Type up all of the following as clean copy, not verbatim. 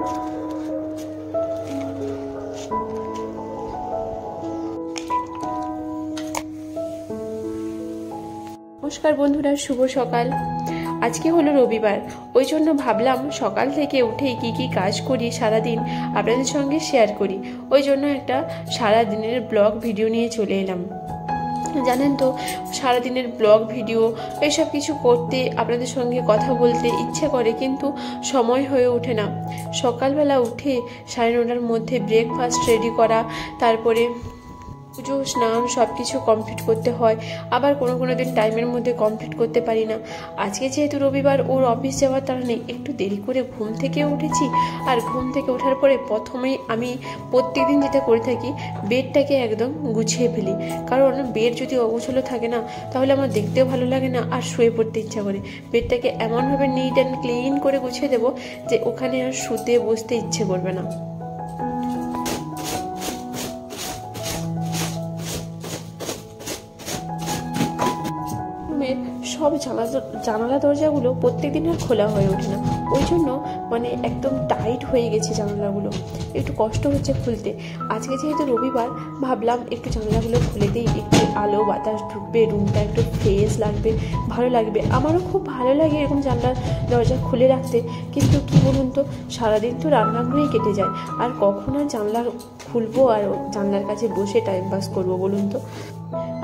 নমস্কার বন্ধুরা, শুভ সকাল। আজকে হলো রবিবার, ওই জন্য ভাবলাম সকাল থেকে উঠে কি কি কাজ করি সারাদিন আপনাদের সঙ্গে শেয়ার করি। ওই জন্য একটা সারাদিনের ব্লগ ভিডিও নিয়ে চলে এলাম। জানেন তো, সারাদিনের ব্লগ ভিডিও এসব কিছু করতে, আপনাদের সঙ্গে কথা বলতে ইচ্ছে করে, কিন্তু সময় হয়ে ওঠে না। সকালবেলা উঠে 9:30টার মধ্যে ব্রেকফাস্ট রেডি করা, তারপরে পুজো স্নান সব কিছু কমপ্লিট করতে হয়। আবার কোনো দিন টাইমের মধ্যে কমপ্লিট করতে পারি না। আজকে যেহেতু রবিবার, ওর অফিস যাওয়ার তারা নেই, একটু দেরি করে ঘুম থেকে উঠেছি। আর ঘুম থেকে ওঠার পরে প্রথমেই আমি প্রত্যেকদিন যেটা করে থাকি, বেডটাকে একদম গুছিয়ে ফেলি। কারণ বেড যদি অগোছালো থাকে না, তাহলে আমার দেখতেও ভালো লাগে না, আর শুয়ে পড়তে ইচ্ছা করে। বেডটাকে এমনভাবে নিট অ্যান্ড ক্লিন করে গুছিয়ে দেবো যে ওখানে আর শুতে বসতে ইচ্ছে করবে না। সব জানালা দরজাগুলো প্রত্যেকদিন আর খোলা হয়ে ওঠে না, ওই জন্য একদম টাইট হয়ে গেছে জানালাগুলো, একটু কষ্ট হচ্ছে খুলতে। আজকে যেহেতু রবিবার, ভাবলাম একটু জানালাগুলো খুলে দিই, একটু আলো বাতাস ঢুকবে, রুমটা একটু ফ্রেশ লাগবে, ভালো লাগবে। আমারও খুব ভালো লাগে এরকম জানলা দরজা খুলে রাখতে, কিন্তু কি বলুন তো, সারাদিন তো রান্নাঘরেই কেটে যায়, আর কখন আর জানলা খুলবো আর জানলার কাছে বসে টাইম পাস করবো বলুন তো।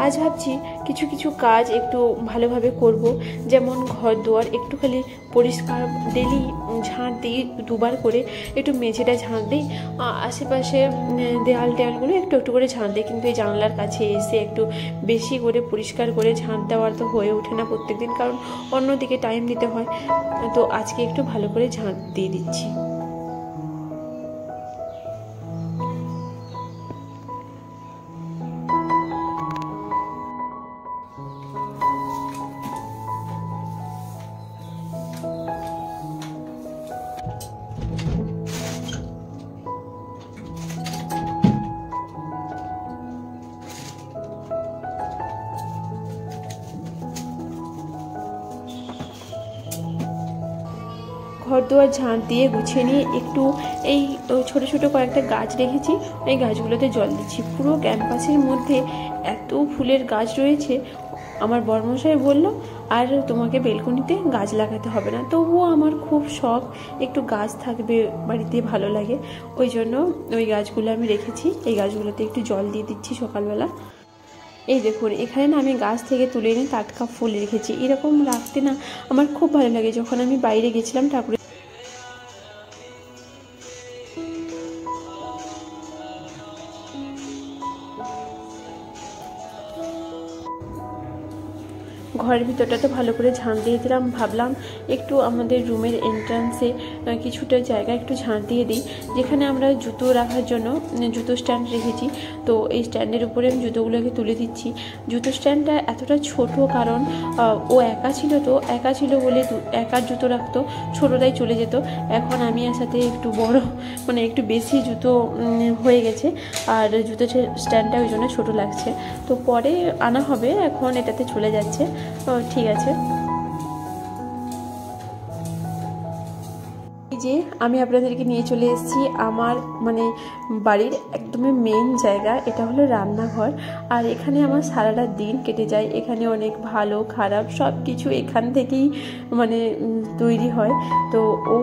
আজ ভাবছি কিছু কিছু কাজ একটু ভালোভাবে করব, যেমন ঘর দুয়ার একটু খালি পরিষ্কার, ডেলি ঝাঁট দিই 2বার করে, একটু মেঝেটা ঝাঁট দিই, আশেপাশে দেয়ালগুলো একটু একটু করে ঝাঁট দিই। কিন্তু এই জানলার কাছে এসে একটু বেশি করে পরিষ্কার করে ঝাঁট দেওয়ার তো হয়ে ওঠে না প্রত্যেকদিন, কারণ অন্যদিকে টাইম দিতে হয়। তো আজকে একটু ভালো করে ঝাঁট দিয়ে দিচ্ছি। ঘর দুয়ার ঝাঁট দিয়ে গুছিয়ে নিয়ে একটু এই ছোট ছোট কয়েকটা গাছ রেখেছি, এই গাছগুলোতে জল দিচ্ছি। পুরো ক্যাম্পাসের মধ্যে এত ফুলের গাছ রয়েছে। আমার বড়মশাই বলল, আর তোমাকে বেলকনিতে গাছ লাগাতে হবে না। তবুও আমার খুব শখ, একটু গাছ থাকবে বাড়িতে, ভালো লাগে। ওই জন্য ওই গাছগুলো আমি রেখেছি, এই গাছগুলোতে একটু জল দিয়ে দিচ্ছি সকালবেলা। এই দেখুন, এখানে না আমি গাছ থেকে তুলে এনে টাটকা ফুল রেখেছি। এরকম রাখতে না আমার খুব ভালো লাগে। যখন আমি বাইরে গেছিলাম ঠাকুরের ঘরের ভিতরটা তো ভালো করে ঝাঁট দিয়ে দিলাম। ভাবলাম একটু আমাদের রুমের এন্ট্রান্সে কিছুটা জায়গা একটু ঝাঁট দিয়ে দিই, যেখানে আমরা জুতো রাখার জন্য জুতো স্ট্যান্ড রেখেছি। তো এই স্ট্যান্ডের উপরে আমি জুতোগুলোকে তুলে দিচ্ছি। জুতো স্ট্যান্ডটা এতটা ছোট, কারণ ও একা ছিল বলে একার জুতো রাখতো, ছোটোটাই চলে যেত। এখন আমি এর সাথে একটু বড়, একটু বেশি জুতো হয়ে গেছে, আর জুতো স্ট্যান্ডটা ওই জন্য ছোটো লাগছে। তো পরে আনা হবে, এখন এটাতে চলে যাচ্ছে। ঠিক আছে। এই যে আমি আপনাদেরকে নিয়ে চলে এসেছি আমার বাড়ির একদমই মেন জায়গা। এটা হলো রান্নাঘর, আর এখানে আমার সারাটা দিন কেটে যায়। এখানে অনেক ভালো খারাপ সব কিছু এখান থেকেই তৈরি হয়। তো ও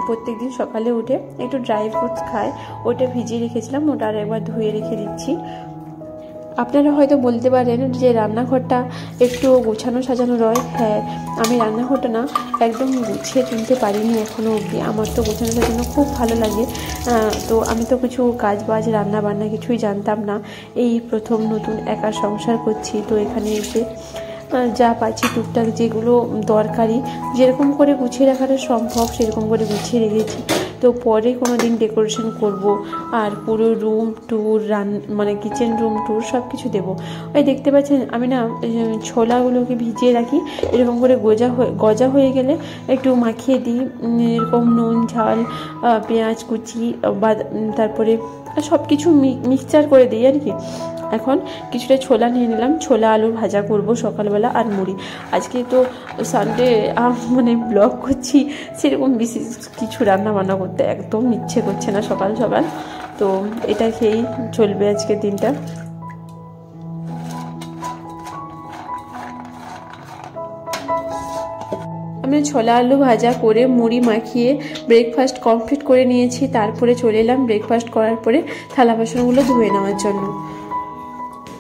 প্রত্যেকদিন সকালে উঠে একটু ড্রাই ফ্রুটস খায়, ওটা ভিজিয়ে রেখেছিলাম, ওটা আর একবার ধুয়ে রেখে দিচ্ছি। আপনারা হয়তো বলতে পারেন যে রান্নাঘরটা একটু গোছানো সাজানো রয়। হ্যাঁ, আমি রান্নাঘরটা না একদম গুছিয়ে তুলতে পারিনি এখনও অবধি। আমার তো গোছানো সাজানো খুব ভালো লাগে। তো আমি তো কিছু কাজ বাজ রান্না বান্না কিছুই জানতাম না, এই প্রথম নতুন একা সংসার করছি। তো এখানে এসে যা পাচ্ছি টুকটাক যেগুলো দরকারি, যেরকম করে গুছিয়ে রাখাটা সম্ভব সেরকম করে গুছিয়ে রেখেছি। তো পরে কোনো দিন ডেকোরেশন করব, আর পুরো room tour kitchen room tour সব কিছু দেবো। ওই দেখতে পাচ্ছেন আমি না ছোলাগুলোকে ভিজিয়ে রাখি, এরকম করে গজা হয়ে গেলে একটু মাখিয়ে দিই, এরকম নুন ঝাল পেঁয়াজ কুচি বা তারপরে সব কিছু মিক্সচার করে দিই আর কি। এখন কিছুটা ছোলা নিয়ে নিলাম, ছোলা আলু ভাজা করব সকালবেলা, আর মুড়ি। আজকে তো সানডে, মানে ব্লগ করছি, সেরকম বিশেষ কিছু রান্না বান্না করতে একদম ইচ্ছে করছে না সকাল সকাল, তো এটা খেয়েই চলবে আজকের দিনটা। আমি ছোলা আলু ভাজা করে মুড়ি মাখিয়ে ব্রেকফাস্ট কমপ্লিট করে নিয়েছি। তারপরে চলে এলাম ব্রেকফাস্ট করার পরে থালা বাসনগুলো ধুয়ে নেওয়ার জন্য।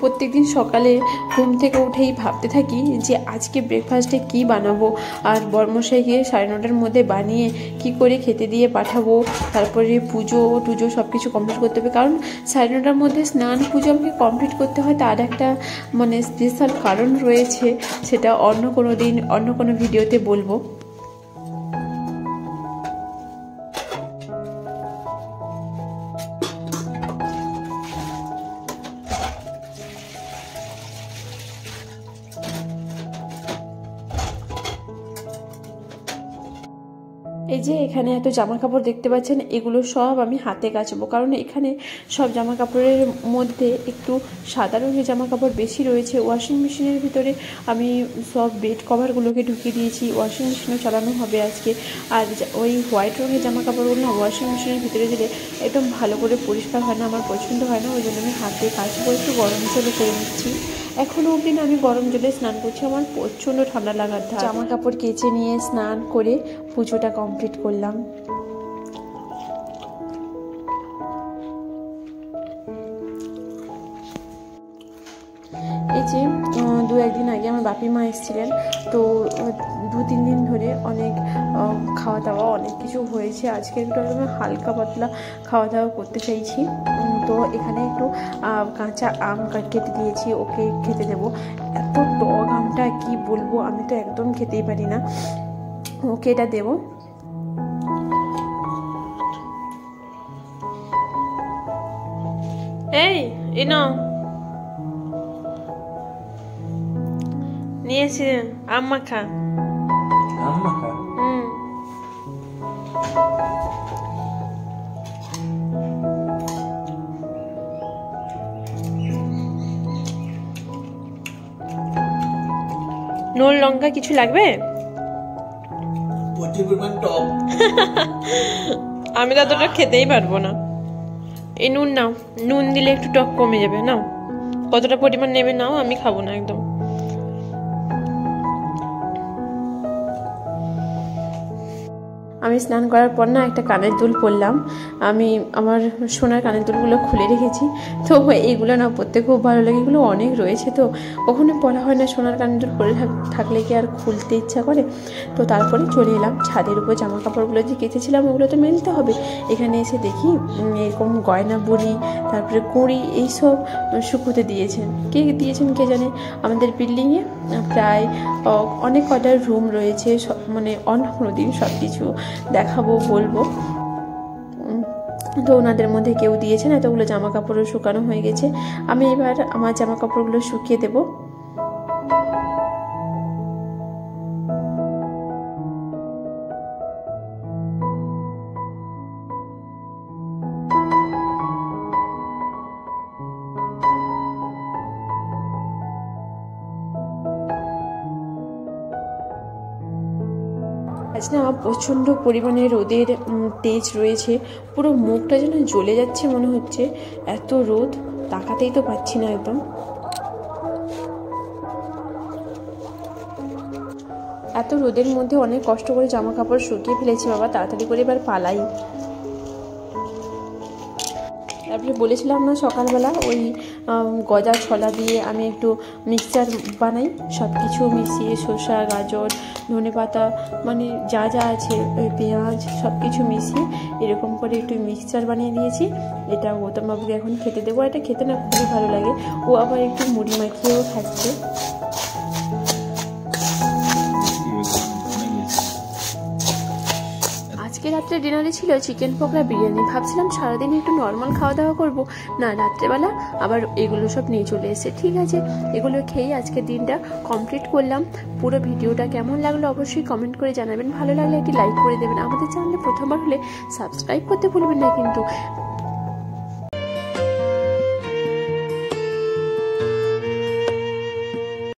প্রত্যেকদিন সকালে ঘুম থেকে উঠেই ভাবতে থাকি যে আজকে ব্রেকফাস্টে কি বানাবো, আর বরমশাইকে 9:30টার মধ্যে বানিয়ে কি করে খেতে দিয়ে পাঠাবো। তারপরে পুজো টুজো সব কিছু কমপ্লিট করতে হবে, কারণ 9:30টার মধ্যে স্নান পুজো আমাকে কমপ্লিট করতে হয়। তার একটা মানে স্পেশাল কারণ রয়েছে, সেটা অন্য কোনো দিন অন্য কোনো ভিডিওতে বলবো। এই যে এখানে এত জামা কাপড় দেখতে পাচ্ছেন, এগুলো সব আমি হাতে কাচবো, কারণ এখানে সব জামা কাপড়ের মধ্যে একটু সাদা রঙের জামা কাপড় বেশি রয়েছে। ওয়াশিং মেশিনের ভিতরে আমি সব বেড কভারগুলোকে ঢুকিয়ে দিয়েছি, ওয়াশিং মেশিনও চালানো হবে আজকে। আর ওই হোয়াইট রঙের জামা কাপড়গুলো না ওয়াশিং মেশিনের ভিতরে দিলে একদম ভালো করে পরিষ্কার হয় না, আমার পছন্দ হয় না, ওই জন্য আমি হাতে কাচবো। একটু গরম জলে করে নিচ্ছি। এখনও অবধি আমি গরম জলে স্নান করছি, আমার প্রচণ্ড ঠান্ডা লাগার ধার। জামা কাপড় কেচে নিয়ে স্নান করে পুজোটা কমপ্লিট করলাম। এই যে 2-1 দিন আগে আমার বাপি মা এসেছিলেন, তো 2-3 দিন ধরে অনেক খাওয়া দাওয়া অনেক কিছু হয়েছে। আজকে একটু আমি হালকা পাতলা খাওয়া দাওয়া করতে চাইছি, তো এখানে একটু কাঁচা আম কেটে দিয়েছি, ওকে খেতে দেবো। এত টক আমটা কি বলবো, আমি তো একদম খেতেই পারি না, ওকে এটা দেবো। এই এনো নিয়েছি আম মাখা। নুন লঙ্কা কিছু লাগবে? আমি তো অতটা খেতেই পারবো না। এই নুন নাও, নুন দিলে একটু টক কমে যাবে। নাও, কতটা পরিমাণ নেবে নাও, আমি খাবো না একদম। আমি স্নান করার পর না একটা কানের দুল পরলাম। আমি আমার সোনার কানের দুলগুলো খুলে রেখেছি, তো এইগুলো না পরতে খুব ভালো লাগে। এগুলো অনেক রয়েছে, তো কখনো পরা হয় না। সোনার কানের দুল পরে থাকলে কি আর খুলতে ইচ্ছা করে। তো তারপরে চলে এলাম ছাদের উপর। জামা কাপড়গুলো যে কেচেছিলাম ওগুলো তো মেলতে হবে। এখানে এসে দেখি এরকম গয়না বড়ি, তারপরে কুঁড়ি, এইসব শুকোতে দিয়েছেন। কে দিয়েছেন কে জানে। আমাদের বিল্ডিংয়ে প্রায় অনেক কটা রুম রয়েছে, মানে অন্য কোনো দিন সব কিছু দেখাবো বলবো। তো ওনাদের মধ্যে কেউ দিয়েছেন। এতগুলো জামা কাপড়ও শুকানো হয়ে গেছে। আমি এবার আমার জামা কাপড়গুলো শুকিয়ে দেবো। আজ না প্রচণ্ড পরিমাণে রোদের তেজ রয়েছে, পুরো মুখটা যেন জ্বলে যাচ্ছে মনে হচ্ছে, এত রোদ, তাকাতেই তো পাচ্ছি না একদম। এত রোদের মধ্যে অনেক কষ্ট করে জামা কাপড় শুকিয়ে ফেলেছি বাবা, তাড়াতাড়ি করে এবার পালাই। তারপরে বলেছিলাম না সকালবেলা ওই গজা ছোলা দিয়ে আমি একটু মিক্সচার বানাই, সব কিছু মিশিয়ে শসা, গাজর, ধনেপাতা, মানে যা যা আছে, পেঁয়াজ, সব কিছু মিশিয়ে এরকম করে একটু মিক্সচার বানিয়ে দিয়েছি। এটা গৌতম বাবুকে এখন খেতে দেবো। এটা খেতে না খুবই ভালো লাগে, ও আবার একটু মুড়ি মাখিয়েও খাচ্ছে। আজকে রাত্রে ডিনারে ছিল চিকেন পকোড়া, বিরিয়ানি। ভাবছিলাম সারাদিন একটু নর্মাল খাওয়া দাওয়া করবো, না রাত্রেবেলা আবার এগুলো সব নিয়ে চলে এসেছে। ঠিক আছে, এগুলো খেয়েই আজকের দিনটা কমপ্লিট করলাম। পুরো ভিডিওটা কেমন লাগলো অবশ্যই কমেন্ট করে জানাবেন। ভালো লাগলে একটি লাইক করে দেবেন। আমাদের চ্যানেলে প্রথমবার হলে সাবস্ক্রাইব করতে ভুলবেন না কিন্তু।